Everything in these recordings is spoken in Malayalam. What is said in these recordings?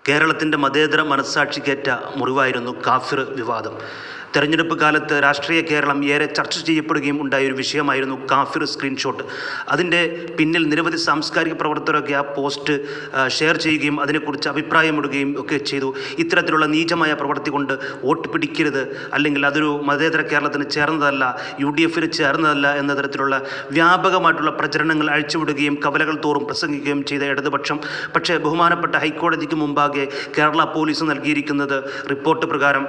കേരളത്തിൻ്റെ മതേതര മനസ്സാക്ഷിക്കേറ്റ മുറിവായിരുന്നു കാഫിർ വിവാദം. തെരഞ്ഞെടുപ്പ് കാലത്ത് രാഷ്ട്രീയ കേരളം ഏറെ ചർച്ച ചെയ്യപ്പെടുകയും ഉണ്ടായൊരു വിഷയമായിരുന്നു കാഫിർ സ്ക്രീൻഷോട്ട്. അതിൻ്റെ പിന്നിൽ നിരവധി സാംസ്കാരിക പ്രവർത്തകരൊക്കെ ആ പോസ്റ്റ് ഷെയർ ചെയ്യുകയും അതിനെക്കുറിച്ച് അഭിപ്രായമിടുകയും ഒക്കെ ചെയ്തു. ഇത്തരത്തിലുള്ള നീചമായ പ്രവൃത്തി കൊണ്ട് വോട്ട് പിടിക്കരുത്, അല്ലെങ്കിൽ അതൊരു മതേതര കേരളത്തിന് ചേർന്നതല്ല, UDFന് ചേർന്നതല്ല എന്ന തരത്തിലുള്ള വ്യാപകമായിട്ടുള്ള പ്രചരണങ്ങൾ അഴിച്ചുവിടുകയും കവലകൾ തോറും പ്രസംഗിക്കുകയും ചെയ്ത ഇടതുപക്ഷം പക്ഷേ ബഹുമാനപ്പെട്ട ഹൈക്കോടതിക്ക് മുമ്പാകെ കേരള പോലീസ് നൽകിയിരിക്കുന്നത് റിപ്പോർട്ട് പ്രകാരം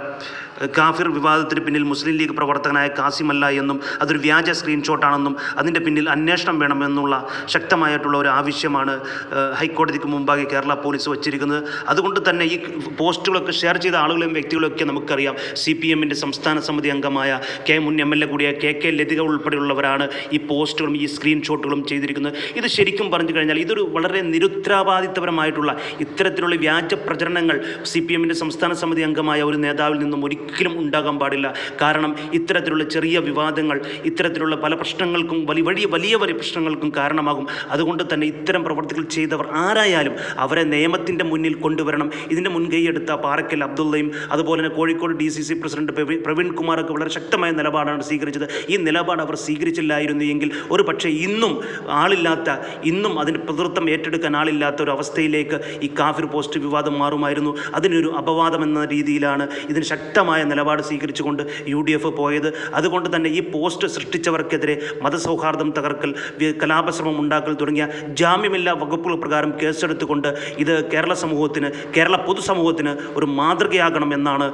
കാഫിർ വിവാദത്തിന് പിന്നിൽ മുസ്ലിം ലീഗ് പ്രവർത്തകനായ കാസിമല്ല എന്നും അതൊരു വ്യാജ സ്ക്രീൻഷോട്ടാണെന്നും അതിൻ്റെ പിന്നിൽ അന്വേഷണം വേണമെന്നുള്ള ശക്തമായിട്ടുള്ള ഒരു ആവശ്യമാണ് ഹൈക്കോടതിക്ക് മുമ്പാകെ കേരള പോലീസ് വച്ചിരിക്കുന്നത്. അതുകൊണ്ട് തന്നെ ഈ പോസ്റ്റുകളൊക്കെ ഷെയർ ചെയ്ത ആളുകളെയും വ്യക്തികളെയൊക്കെ നമുക്കറിയാം. CPMൻ്റെ സംസ്ഥാന സമിതി അംഗമായ മുൻ MLA കൂടിയ KK ലതിക ഉൾപ്പെടെയുള്ളവരാണ് ഈ പോസ്റ്റുകളും ഈ സ്ക്രീൻഷോട്ടുകളും ചെയ്തിരിക്കുന്നത്. ഇത് ശരിക്കും പറഞ്ഞു കഴിഞ്ഞാൽ ഇതൊരു വളരെ നിരുത്തരവാദിത്തപരമായിട്ടുള്ള ഇത്തരത്തിലുള്ള വ്യാജ പ്രചരണങ്ങൾ CPMൻ്റെ സംസ്ഥാന സമിതി അംഗമായ ഒരു നേതാവിൽ നിന്നും ഒരിക്കലും ഉണ്ടാകാൻ പാടില്ല. കാരണം ഇത്തരത്തിലുള്ള ചെറിയ വിവാദങ്ങൾ ഇത്തരത്തിലുള്ള പല പ്രശ്നങ്ങൾക്കും വലിയ പ്രശ്നങ്ങൾക്കും കാരണമാകും. അതുകൊണ്ട് തന്നെ ഇത്തരം പ്രവർത്തികൾ ചെയ്തവർ ആരായാലും അവരെ നിയമത്തിൻ്റെ മുന്നിൽ കൊണ്ടുവരണം. ഇതിൻ്റെ മുൻകൈയെടുത്ത പാറക്കൽ അബ്ദുള്ളയും അതുപോലെ തന്നെ കോഴിക്കോട് DCC പ്രസിഡന്റ് പ്രവീൺ കുമാറൊക്കെ വളരെ ശക്തമായ നിലപാടാണ് സ്വീകരിച്ചത്. ഈ നിലപാട് അവർ സ്വീകരിച്ചില്ലായിരുന്നു എങ്കിൽ ഒരു പക്ഷേ ഇന്നും അതിൻ്റെ പിതൃത്വം ഏറ്റെടുക്കാൻ ആളില്ലാത്ത ഒരു അവസ്ഥയിലേക്ക് ഈ കാഫിർ പോസ്റ്റ് വിവാദം മാറുമായിരുന്നു. അതിനൊരു അപവാദം എന്ന രീതിയിലാണ് ഇതിന് ശക്തമായ നിലപാട് സ്വീകരിച്ചുകൊണ്ട് UDF പോയത്. അതുകൊണ്ട് തന്നെ ഈ പോസ്റ്റ് സൃഷ്ടിച്ചവർക്കെതിരെ മതസൗഹാർദ്ദം തകർക്കൽ, കലാപശ്രമം ഉണ്ടാക്കൽ തുടങ്ങിയ ജാമ്യമില്ലാ വകുപ്പുകൾ പ്രകാരം കേസെടുത്തുകൊണ്ട് ഇത് കേരള പൊതുസമൂഹത്തിന് ഒരു മാതൃകയാകണമെന്നാണ്